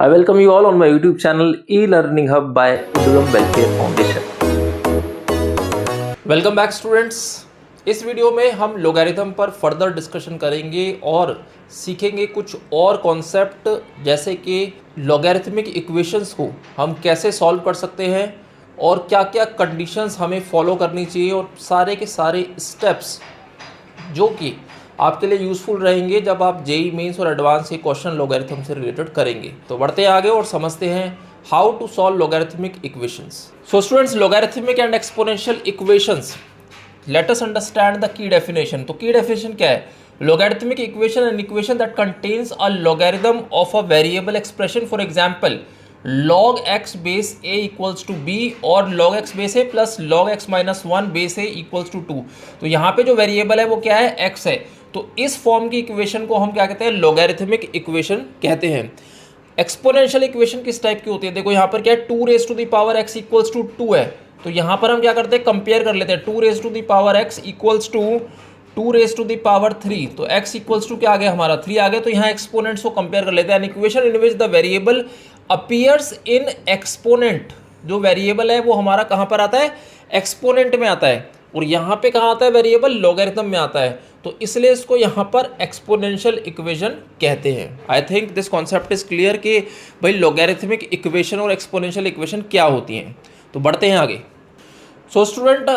I welcome you all on my YouTube channel e-learning hub by Udugam Welfare Foundation. Welcome back students. इस video में हम logarithm पर further discussion करेंगे और सीखेंगे कुछ और कॉन्सेप्ट, जैसे कि लोगैरिथमिक इक्वेशंस को हम कैसे सॉल्व कर सकते हैं और क्या क्या कंडीशंस हमें फॉलो करनी चाहिए, और सारे के सारे स्टेप्स जो कि आपके लिए यूज़फुल रहेंगे जब आप जेई मेंस और एडवांस के क्वेश्चन लोगैरिथम से रिलेटेड करेंगे। तो बढ़ते हैं आगे और समझते हैं how to solve logarithmic equations. So students, logarithmic and exponential equations, let us understand the key definition. तो की डेफिनेशन क्या है? Logarithmic equation an equation that contains a logarithm of a variable expression, for example log x base a equals to b और log x base a plus log x minus 1 base a equals to 2। तो यहाँ पे जो variable है वो क्या है? x है। तो इस फॉर्म की इक्वेशन को हम क्या कहते हैं? लोगैरिथमिक इक्वेशन कहते हैं। एक्सपोनेंशियल इक्वेशन किस टाइप की होती है? देखो यहाँ पर क्या है, 2 raise to the power x equals to 2 है। तो यहाँ पर हम क्या करते हैं? कंपेयर कर लेते हैं। 2 raise to the power x equals to 2 raise to the power 3। तो x इक्वल्स टू क्या आ गया हमारा? 3 आ गया। तो यहाँ एक्सपोनेंट्स को कंपेयर कर लेते हैं। An equation in which the variable appears in exponent, जो वेरिएबल है वो हमारा कहाँ पर आता है? एक्सपोनेंट में आता है। और यहाँ पे कहाँ आता है वेरिएबल? लोगैरिथम में आता है। तो इसलिए इसको यहाँ पर एक्सपोनेंशियल इक्वेशन कहते हैं। I think this concept is clear कि भाई लोगैरिथमिक इक्वेशन और एक्सपोनेंशियल इक्वेशन क्या होती हैं। तो बढ़ते हैं आगे। सो स्टूडेंट,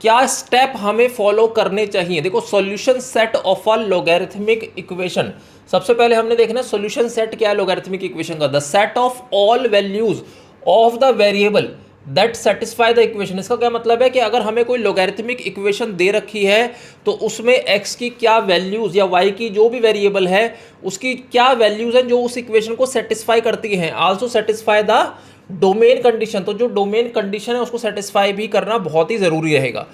क्या स्टेप हमें फॉलो करने चाहिए? देखो, solution set of a logarithmic equation. सबसे पहले हमने देखना सॉल्यूशन सेट क्या है लोगैरिथमिक इक्वेशन का। The set of all values of the variable that satisfy the equation. इसका क्या मतलब है कि अगर हमें कोई लोगैरिथमिक इक्वेशन दे रखी है तो उसमें x की क्या वैल्यूज या y की जो भी वेरिएबल है उसकी क्या वैल्यूज हैं जो उस इक्वेशन को सेटिस्फाई करती हैं। Also satisfy the domain condition. तो जो डोमेन कंडीशन है उसको सेटिस्फाई भी करना बहुत ही जरूरी रहेगा।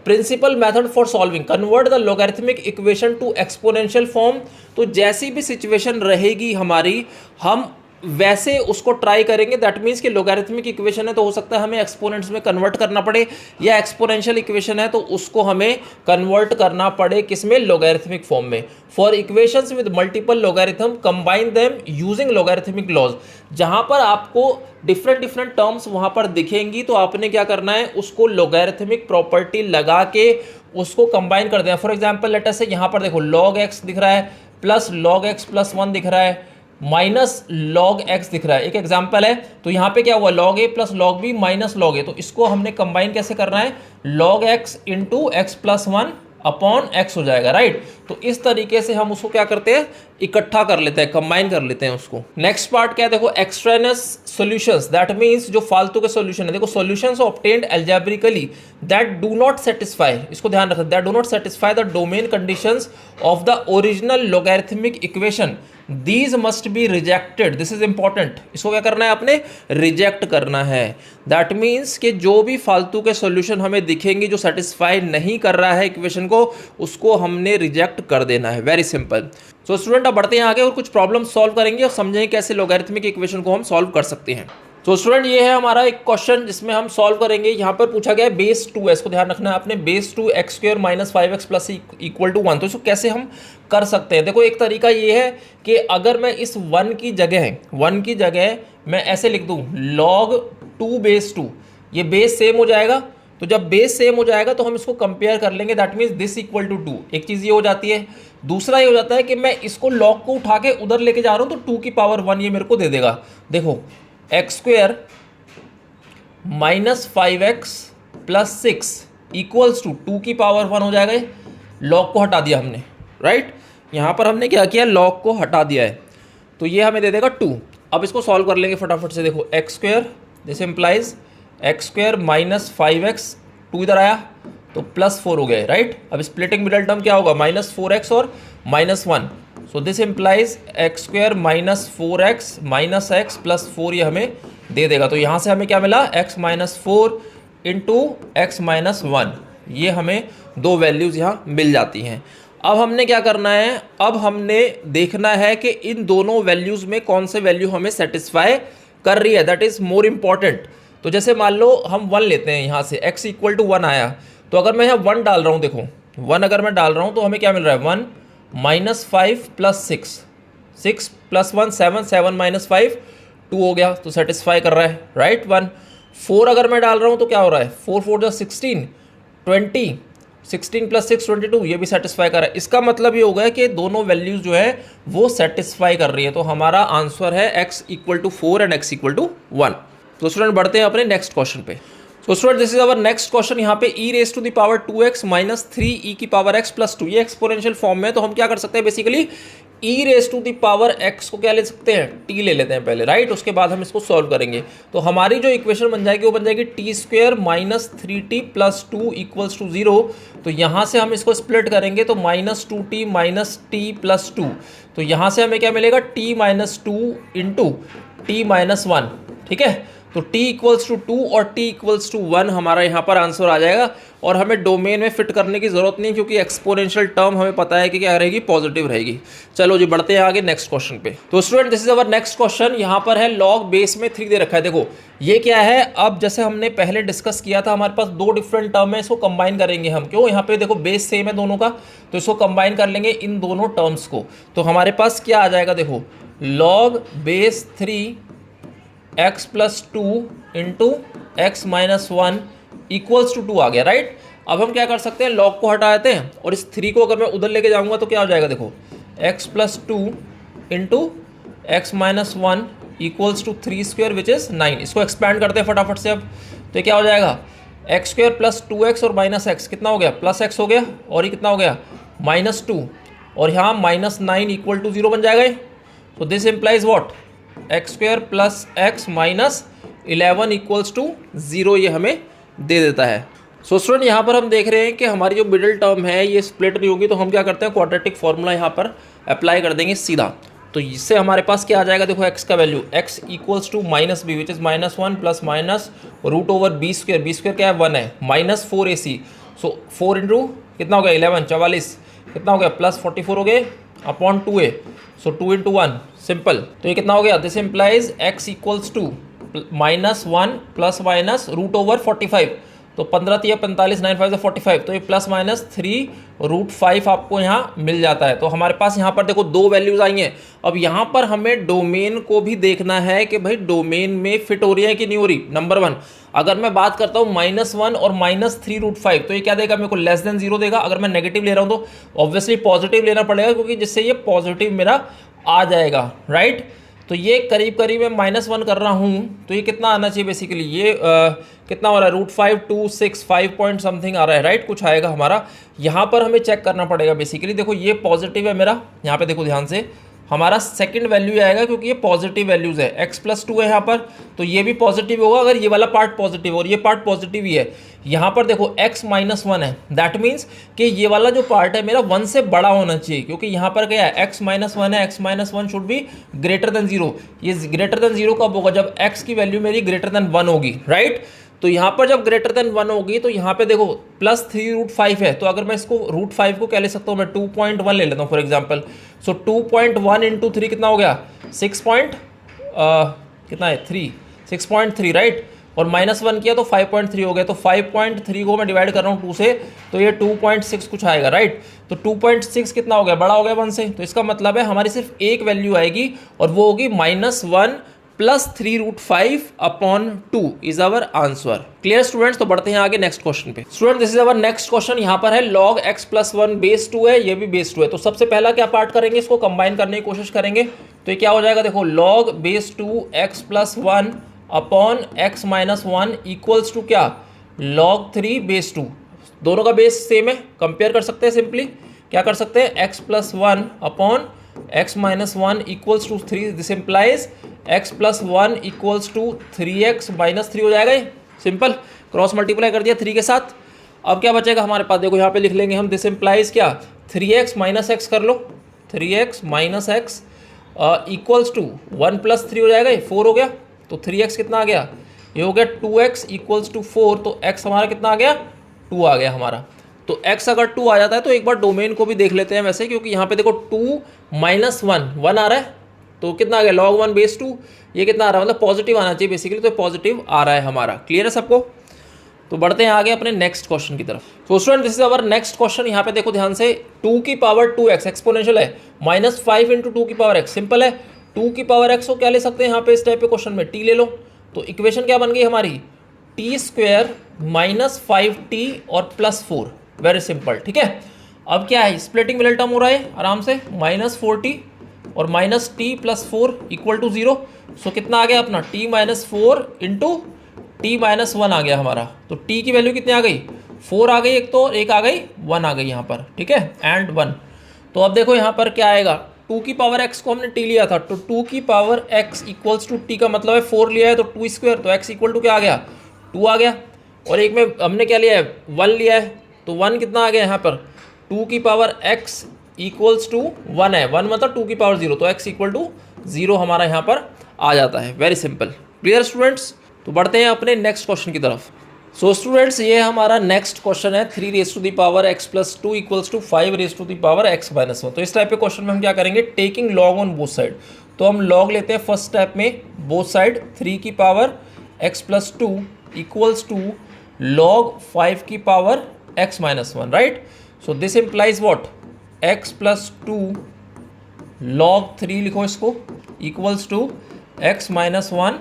Principal method for solving, convert the logarithmic equation two exponential form. तो जैसी भी सिचुएशन रहेगी हमारी, हम वैसे उसको ट्राई करेंगे। दैट मीन्स कि लोगैरिथमिक इक्वेशन है तो हो सकता है हमें एक्सपोनेंट्स में कन्वर्ट करना पड़े, या एक्सपोनेंशियल इक्वेशन है तो उसको हमें कन्वर्ट करना पड़े किसमें? लोगैरिथमिक फॉर्म में। For equations with multiple logarithm combine them using logarithmic laws. जहां पर आपको डिफरेंट टर्म्स वहां पर दिखेंगी तो आपने क्या करना है? उसको लोगैरिथमिक प्रॉपर्टी लगा के उसको कंबाइन कर देना। फॉर एग्जाम्पल लेट अस से यहाँ पर देखो log x दिख रहा है, प्लस log x प्लस 1 दिख रहा है, माइनस log x दिख रहा है। एक एग्जाम्पल है। तो यहाँ पे क्या हुआ? log a plus log b minus log a। तो इसको हमने कंबाइन कैसे करना है? log x into x plus 1 upon x हो जाएगा, राइट। तो इस तरीके से हम उसको क्या करते हैं? इकट्ठा कर लेते हैं, कंबाइन कर लेते हैं उसको। नेक्स्ट पार्ट क्या है? देखो, एक्सट्रेनस सॉल्यूशंस, दैट मींस जो फालतू के सॉल्यूशन है। देखो, solutions obtained algebraically that do not satisfy, इसको ध्यान रखना, that do not satisfy the domain conditions of the original logarithmic equation, these must be rejected. This is important. इसको क्या करना है? आपने रिजेक्ट करना है। दैट मीन्स कि जो भी फालतू के सॉल्यूशन हमें दिखेंगे जो सेटिस्फाई नहीं कर रहा है इक्वेशन को, उसको हमने रिजेक्ट कर देना है। Very simple. सो स्टूडेंट, अब बढ़ते हैं आगे और कुछ प्रॉब्लम सॉल्व करेंगे और समझेंगे कैसे लोगैरिथमिक इक्वेशन को हम सॉल्व कर सकते हैं। तो स्टूडेंट, ये है हमारा एक क्वेश्चन जिसमें हम सॉल्व करेंगे। यहाँ पर पूछा गया है बेस 2 है, इसको ध्यान रखना है आपने। Base 2 x square minus 5x plus equal to 1। तो इसको कैसे हम कर सकते हैं? देखो, एक तरीका ये है कि अगर मैं इस 1 की जगह मैं ऐसे लिख दूँ log 2 बेस 2, ये बेस सेम हो जाएगा। तो जब बेस सेम हो जाएगा तो हम इसको कंपेयर कर लेंगे। That means this equal to 2। एक चीज़ ये हो जाती है। दूसरा ये हो जाता है कि मैं इसको log को उठा के उधर लेके जा रहा हूँ तो 2 की पावर 1 ये मेरे को दे देगा। देखो, x square minus 5x plus 6 equals to 2 की पावर 1 हो जाएगा। log को हटा दिया हमने, राइट। यहाँ पर हमने क्या किया? log को हटा दिया है। तो ये हमें दे देगा 2। अब इसको सॉल्व कर लेंगे फटाफट से। देखो, x square, this implies x square minus 5x, 2 इधर आया तो प्लस 4 हो गया, राइट। अब स्प्लिटिंग मिडल टर्म क्या होगा? माइनस 4x और minus 1। So this implies x square minus 4x minus x plus 4 ये हमें दे देगा। तो यहाँ से हमें क्या मिला? x minus 4 into x minus 1। ये हमें दो वैल्यूज़ यहाँ मिल जाती हैं। अब हमने क्या करना है? अब हमने देखना है कि इन दोनों वैल्यूज़ में कौन से वैल्यू हमें सेटिस्फाई कर रही है। That is more important. तो जैसे मान लो हम 1 लेते हैं, यहाँ से x इक्वल टू 1 आया। तो अगर मैं यहाँ 1 डाल रहा हूँ, देखो 1 अगर मैं डाल रहा हूँ तो हमें क्या मिल रहा है? 1 माइनस 5 प्लस 6, 6 प्लस 1 7, 7 माइनस 5 2 हो गया तो सेटिस्फाई कर रहा है, राइट 1। 4 अगर मैं डाल रहा हूँ तो क्या हो रहा है, 4 4 जा 16, 20, 16 + 6 22, ये भी सेटिस्फाई कर रहा है। इसका मतलब ये हो गया कि दोनों वैल्यूज जो है वो सेटिस्फाई कर रही है। तो हमारा आंसर है x = 4 एंड x = 1। तो स्टूडेंट बढ़ते हैं अपने नेक्स्ट क्वेश्चन पे। तो student this is our next question. यहाँ पे e⁻² 2x - 3e⁻x + 2 ये एक्सपोनेंशियल फॉर्म में, तो हम क्या कर सकते हैं बेसिकली e⁻x को क्या ले सकते हैं, t ले लेते हैं पहले, राइट। उसके बाद हम इसको सॉल्व करेंगे। तो हमारी जो इक्वेशन बन जाएगी वो बन जाएगी t² - 3t + 2 = 0। तो यहाँ से हम इसको स्प्लिट करेंगे तो -2t - t + 2। तो यहाँ से हमें क्या मिलेगा, t - 2 × t - 1, ठीक है। तो t = 2 और t = 1 हमारा यहाँ पर आंसर आ जाएगा। और हमें डोमेन में फिट करने की ज़रूरत नहीं, क्योंकि एक्सपोनेंशियल टर्म हमें पता है कि क्या रहेगी, पॉजिटिव रहेगी। चलो जी बढ़ते हैं आगे नेक्स्ट क्वेश्चन पे। तो student this is our next question. यहाँ पर है लॉग बेस में 3 दे रखा है। देखो ये क्या है, अब जैसे हमने पहले डिस्कस किया था, हमारे पास 2 डिफरेंट टर्म है, इसको कंबाइन करेंगे हम। क्यों, यहाँ पे देखो बेस सेम है दोनों का, तो इसको कंबाइन कर लेंगे इन दोनों टर्म्स को। तो हमारे पास क्या आ जाएगा, देखो लॉग बेस 3 x + 2 × x - 1 = 2 आ गया, राइट। अब हम क्या कर सकते हैं, लॉग को हटा देते हैं और इस 3 को अगर मैं उधर लेके जाऊंगा तो क्या हो जाएगा, देखो x + 2 × x - 1 = 3² विच इज़ 9। इसको एक्सपैंड करते हैं फटाफट से। अब तो क्या हो जाएगा, x² + 2x और -x कितना हो गया, +x हो गया, और ये कितना हो गया, -2, और यहाँ -9 = 0 बन जाएगा। तो this implies what, x² + x - 11 = 0 ये हमें दे देता है। सो स्टूडेंट यहाँ पर हम देख रहे हैं कि हमारी जो मिडिल टर्म है ये स्प्लिट नहीं होगी, तो हम क्या करते हैं, क्वाड्रेटिक फार्मूला यहाँ पर अप्लाई कर देंगे सीधा। तो इससे हमारे पास क्या आ जाएगा, देखो x का value, x = -b which is -1 + √b², b² क्या है, 1 है, -4ac। सो 4 × कितना हो गया, 11, 44, कितना हो गया, +44 हो गए अपॉन 2a। सो 2 × 1 सिंपल। तो ये कितना हो गया, दिस इम्प्लाइज x = -1 ± √45। तो 15 × 45, 9 × 5 = 45। तो ये +-3√5 आपको यहाँ मिल जाता है। तो हमारे पास यहाँ पर देखो 2 वैल्यूज आई हैं। अब यहाँ पर हमें डोमेन को भी देखना है कि भाई डोमेन में फिट हो रही है कि नहीं हो रही। नंबर 1, अगर मैं बात करता हूँ -1 और -3√5, तो ये क्या देगा मेरे को, <0 देगा। अगर मैं नेगेटिव ले रहा हूँ तो ऑब्वियसली पॉजिटिव लेना पड़ेगा, क्योंकि जिससे ये पॉजिटिव मेरा आ जाएगा, राइट। तो ये करीब करीब मैं -1 कर रहा हूँ, तो ये कितना आना चाहिए बेसिकली, ये कितना हो रहा है, √5 2 6 5 पॉइंट समथिंग आ रहा है, राइट, कुछ आएगा हमारा। यहाँ पर हमें चेक करना पड़ेगा बेसिकली। देखो ये पॉजिटिव है मेरा, यहाँ पे देखो ध्यान से, हमारा सेकंड वैल्यू आएगा, क्योंकि ये पॉजिटिव वैल्यूज है। x + 2 है यहाँ पर, तो ये भी पॉजिटिव होगा अगर ये वाला पार्ट पॉजिटिव और ये पार्ट पॉजिटिव ही है। यहाँ पर देखो x - 1 है, दैट मीन्स कि ये वाला जो पार्ट है मेरा 1 से बड़ा होना चाहिए, क्योंकि यहाँ पर क्या है, x - 1 है, x - 1 शुड बी >0। ये >0 कब होगा, जब x की वैल्यू मेरी >1 होगी, राइट। तो यहाँ पर जब >1 होगी, तो यहाँ पे देखो +3√5 है, तो अगर मैं इसको √5 को क्या ले सकता हूँ, मैं 2.1 ले लेता हूँ फॉर एग्जाम्पल। सो 2.1 × 3 कितना हो गया, 6 कितना है, 3, 6.3, राइट। और -1 किया तो 5.3 हो गया। तो 5.3 को मैं डिवाइड कर रहा हूँ 2 से, तो ये 2.6 कुछ आएगा, राइट। तो 2.6 कितना हो गया, बड़ा हो गया 1 से। तो इसका मतलब है हमारी सिर्फ एक वैल्यू आएगी, और वो होगी -1 + 3√5/2 is our answer. Clear students. तो बढ़ते हैं आगे नेक्स्ट क्वेश्चन पे। Student this is our next question. यहाँ पर है log x + 1 बेस 2 है, ये भी बेस 2 है। तो सबसे पहला क्या पार्ट करेंगे, इसको कंबाइन करने की कोशिश करेंगे। तो ये क्या हो जाएगा, देखो log base 2 x + 1 upon x - 1 equals to क्या, log 3 बेस 2। दोनों का बेस सेम है, कंपेयर कर सकते हैं सिंपली। क्या कर सकते हैं, x + 1 upon x - 1 equals to 3। This implies x + 1 equals to 3x - 3 हो जाएगा। ये सिंपल क्रॉस मल्टीप्लाई कर दिया 3 के साथ। अब क्या बचेगा हमारे पास, देखो यहाँ पे लिख लेंगे हम, दिस इम्प्लाइज क्या, 3x - x कर लो, 3x - x इक्वल्स टू 1 + 3 हो जाएगा, ये 4 हो गया। तो 3x कितना आ गया, ये हो गया 2x इक्वल्स टू 4। तो x हमारा कितना आ गया, 2 आ गया हमारा। तो x अगर 2 आ जाता है तो एक बार डोमेन को भी देख लेते हैं वैसे, क्योंकि यहाँ पे देखो 2 - 1 आ रहा है, तो कितना आ गया, log 1 बेस 2। ये कितना आ रहा है, मतलब पॉजिटिव आना चाहिए बेसिकली, तो पॉजिटिव आ रहा है हमारा। क्लियर है सबको। तो बढ़ते हैं आगे अपने नेक्स्ट क्वेश्चन की तरफ। तो student this is our next question. यहाँ पे देखो ध्यान से, 2 की पावर 2x एक्सपोनेंशियल है, -5 × 2 की पावर x सिंपल है। टू की पावर एक्स को क्या ले सकते हैं यहाँ पे इस टाइप के क्वेश्चन में, टी ले लो। तो इक्वेशन क्या बन गई हमारी, टी स्क्वेयर माइनस 5t और प्लस 4, वेरी सिंपल। ठीक है, अब क्या है, स्प्लिटिंग मिडल टर्म हो रहा है आराम से, माइनस 4t और minus t plus 4 equal to 0। So कितना आ गया अपना, t minus 4 into t minus 1 आ गया हमारा। तो t की वैल्यू कितनी आ गई, 4 आ गई एक तो, और एक आ गई 1 आ गई यहाँ पर। ठीक है, एंड 1। तो अब देखो यहाँ पर क्या आएगा, 2 की पावर x को हमने t लिया था, तो 2 की power x equals to t का मतलब है 4 लिया है तो 2 स्क्वायर, तो x इक्वल टू क्या आ गया, 2 आ गया। और एक में हमने क्या लिया है, 1 लिया है, तो 1 कितना आ गया यहाँ पर, 2 की पावर x इक्वल्स टू 1 है, 1 मतलब 2 की पावर 0, तो x इक्वल टू 0 हमारा यहाँ पर आ जाता है। Very simple, clear students. तो बढ़ते हैं अपने नेक्स्ट क्वेश्चन की तरफ। सो स्टूडेंट्स, ये हमारा नेक्स्ट क्वेश्चन है 3 raise to the power x plus 2 equals to 5 raise to the power x minus 1। तो इस टाइप के क्वेश्चन में हम क्या करेंगे, taking log on both side. तो हम लॉग लेते हैं फर्स्ट स्टेप में बोथ साइड, 3 की power x plus 2 equals to log 5 की power x minus 1, right. So this implies what, x plus 2 log 3 लिखो इसको, equals to x minus 1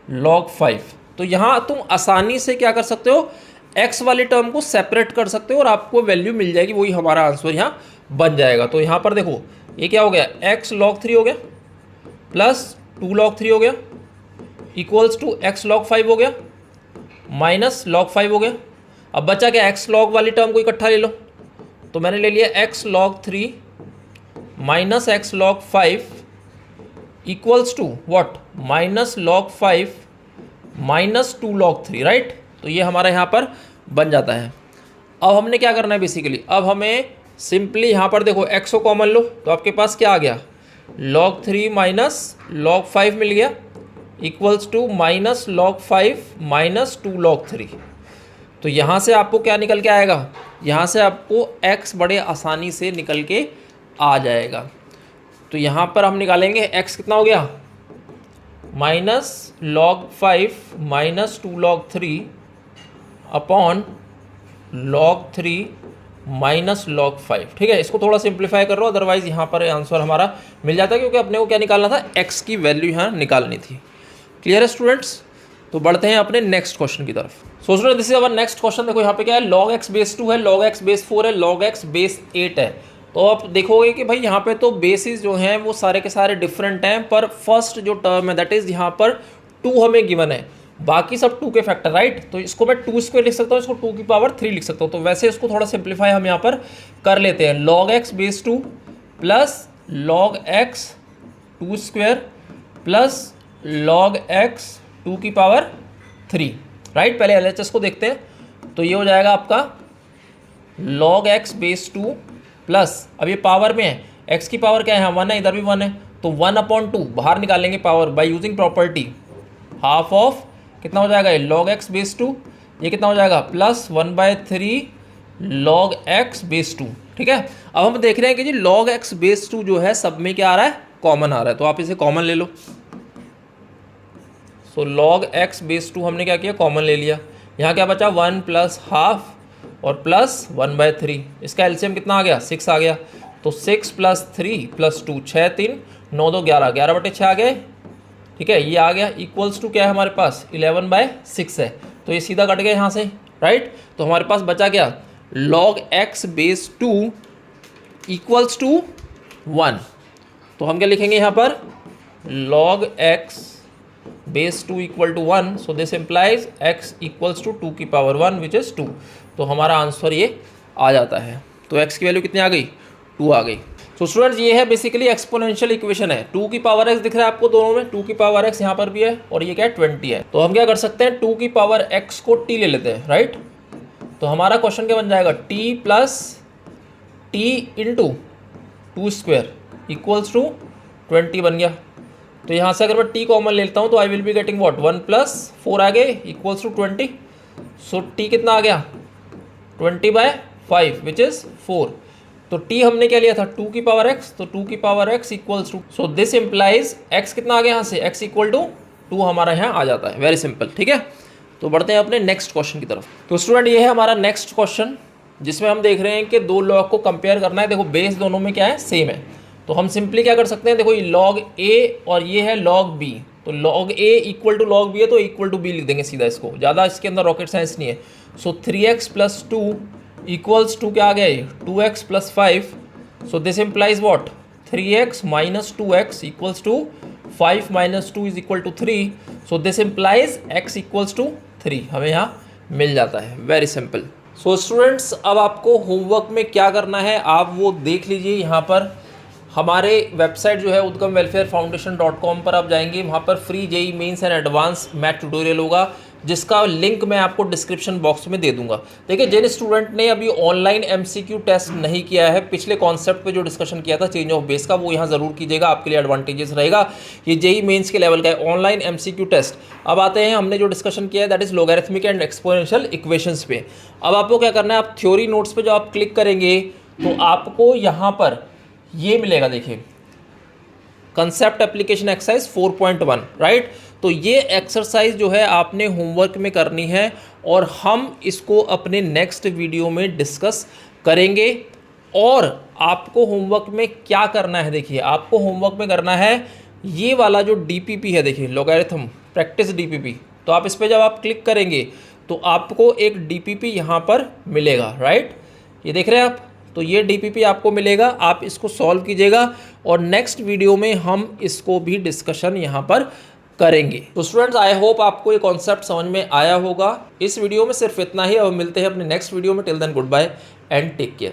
log 5। तो यहाँ तुम आसानी से क्या कर सकते हो, x वाले टर्म को सेपरेट कर सकते हो और आपको वैल्यू मिल जाएगी, वही हमारा आंसर यहाँ बन जाएगा। तो यहाँ पर देखो ये क्या हो गया, x लॉग 3 हो गया प्लस 2 लॉग 3 हो गया इक्वल्स टू x लॉग 5 हो गया माइनस लॉग 5 हो गया। अब बचा क्या, x लॉग वाली टर्म को इकट्ठा ले लो, तो मैंने ले लिया x log 3 minus x log 5 equals to what, minus log 5 minus 2 log 3, right. तो ये हमारा यहाँ पर बन जाता है। अब हमने क्या करना है बेसिकली, अब हमें सिंपली यहाँ पर देखो x को कॉमन लो, तो आपके पास क्या आ गया, log 3 माइनस log 5 मिल गया equals to minus log 5 minus 2 log 3। तो यहाँ से आपको क्या निकल के आएगा, यहाँ से आपको x बड़े आसानी से निकल के आ जाएगा। तो यहाँ पर हम निकालेंगे x कितना हो गया, minus log 5 minus 2 log 3 upon log 3 minus log 5। ठीक है, इसको थोड़ा सिंप्लीफाई कर लो, अदरवाइज यहाँ पर आंसर हमारा मिल जाता है, क्योंकि अपने को क्या निकालना था, x की वैल्यू यहाँ निकालनी थी। क्लियर है स्टूडेंट्स। तो बढ़ते हैं अपने नेक्स्ट क्वेश्चन की तरफ। So student, this is our next question. देखो यहाँ पे क्या है, log x बेस 2 है, log x बेस 4 है, log x बेस 8 है। तो आप देखोगे कि भाई यहाँ पे तो बेसिस जो हैं वो सारे के सारे डिफरेंट हैं, पर फर्स्ट जो टर्म है दैट इज यहाँ पर 2 हमें गिवन है, बाकी सब 2 के फैक्टर, राइट। तो इसको मैं 2 स्क्वायर लिख सकता हूँ, इसको 2 की पावर 3 लिख सकता हूँ। तो वैसे इसको थोड़ा सिंप्लीफाई हम यहाँ पर कर लेते हैं, log x base 2 plus log x 2 square plus log x 2 की पावर 3, राइट। पहले LHS को देखते हैं, तो ये हो जाएगा आपका log x बेस 2 प्लस, अब ये पावर में है, x की पावर क्या है, यहाँ 1 है, इधर भी 1 है, तो 1/2 बाहर निकालेंगे power by using property, half of कितना हो जाएगा, ये log x बेस 2, ये कितना हो जाएगा प्लस 1/3 log x बेस 2। ठीक है, अब हम देख रहे हैं कि जी log x बेस 2 जो है सब में क्या आ रहा है, कॉमन आ रहा है, तो आप इसे कॉमन ले लो। सो log x बेस 2 हमने क्या किया, कॉमन ले लिया। यहाँ क्या बचा, 1 प्लस हाफ और प्लस 1/3, इसका एलसीएम कितना आ गया, 6 आ गया। तो 6 प्लस 3 प्लस 2, 6 3 9 2 11, 11/6 आ गए। ठीक है, ये आ गया इक्वल्स टू क्या है हमारे पास, 11/6 है, तो ये सीधा कट गया यहाँ से, राइट। तो हमारे पास बचा क्या, log x base 2 equals to 1। तो हम क्या लिखेंगे यहाँ पर, log x base 2 equal to 1, so this implies x equals to 2 की पावर 1 विच इज़ 2। तो हमारा आंसर ये आ जाता है। तो x की वैल्यू कितनी आ गई, 2 आ गई। तो स्टूडेंट्स, ये है बेसिकली एक्सपोनेंशियल इक्वेशन है, 2 की पावर x दिख रहा है आपको दोनों में, 2 की पावर x यहाँ पर भी है और ये क्या है 20 है। तो हम क्या कर सकते हैं, 2 की पावर x को t ले लेते हैं, राइट। तो हमारा क्वेश्चन क्या बन जाएगा, t plus t into 2 square equals to 20 बन गया। तो यहाँ से अगर मैं t कॉमन लेता हूँ तो I will be getting what, 1 plus 4 आ गए इक्वल्स टू 20। सो t कितना आ गया, 20/5 विच इज़ 4। तो t हमने क्या लिया था, 2 की पावर x, तो 2 की power x equals to, so this implies x कितना आ गया यहाँ से, x इक्वल टू 2 हमारा यहाँ आ जाता है। वेरी सिंपल, ठीक है। तो बढ़ते हैं अपने नेक्स्ट क्वेश्चन की तरफ। तो स्टूडेंट, ये है हमारा नेक्स्ट क्वेश्चन, जिसमें हम देख रहे हैं कि दो लॉग को कंपेयर करना है। देखो बेस दोनों में क्या है, सेम है, तो हम सिंपली क्या कर सकते हैं, देखो ये log a और ये है log b, तो log a equal to log b है तो इक्वल टू b लिख देंगे सीधा इसको, ज़्यादा इसके अंदर रॉकेट साइंस नहीं है। सो 3x प्लस 2 इक्वल्स टू क्या आ गया ये 2x plus 5, so this implies what 3x minus 2x equals to 5 minus 2 is equal to 3, so this implies x equals to 3, हमें यहाँ मिल जाता है। Very simple. सो स्टूडेंट्स, अब आपको होमवर्क में क्या करना है आप वो देख लीजिए। यहाँ पर हमारे वेबसाइट जो है udgamwelfarefoundation.com पर आप जाएंगे, वहाँ पर free JEE mains and advance math tutorial होगा, जिसका लिंक मैं आपको डिस्क्रिप्शन बॉक्स में दे दूंगा। देखिए, जिन स्टूडेंट ने अभी ऑनलाइन एमसीक्यू टेस्ट नहीं किया है, पिछले कॉन्सेप्ट पे जो डिस्कशन किया था चेंज ऑफ बेस का, वो यहाँ ज़रूर कीजिएगा, आपके लिए एडवांटेजेस रहेगा। ये जेई मेंस के लेवल का है ऑनलाइन एमसीक्यू टेस्ट। अब आते हैं, हमने जो डिस्कशन किया है that is logarithmic and exponential equations पे। अब आपको क्या करना है, आप थ्योरी नोट्स पर जो आप क्लिक करेंगे तो आपको यहाँ पर ये मिलेगा, देखिए कंसेप्ट एप्लीकेशन एक्सरसाइज 4.1, राइट। तो ये एक्सरसाइज जो है आपने होमवर्क में करनी है और हम इसको अपने नेक्स्ट वीडियो में डिस्कस करेंगे। और आपको होमवर्क में क्या करना है, देखिए आपको होमवर्क में करना है ये वाला जो डीपीपी है, देखिए लॉगरिथम प्रैक्टिस डीपीपी, तो आप इस पर जब आप क्लिक करेंगे तो आपको एक डीपीपी यहाँ पर मिलेगा, राइट। ये देख रहे हैं आप, तो ये डीपीपी आपको मिलेगा, आप इसको सॉल्व कीजिएगा और नेक्स्ट वीडियो में हम इसको भी डिस्कशन यहाँ पर करेंगे। तो स्टूडेंट्स, आई होप आपको ये कॉन्सेप्ट समझ में आया होगा। इस वीडियो में सिर्फ इतना ही, अब मिलते हैं अपने नेक्स्ट वीडियो में। Till then good bye and take care.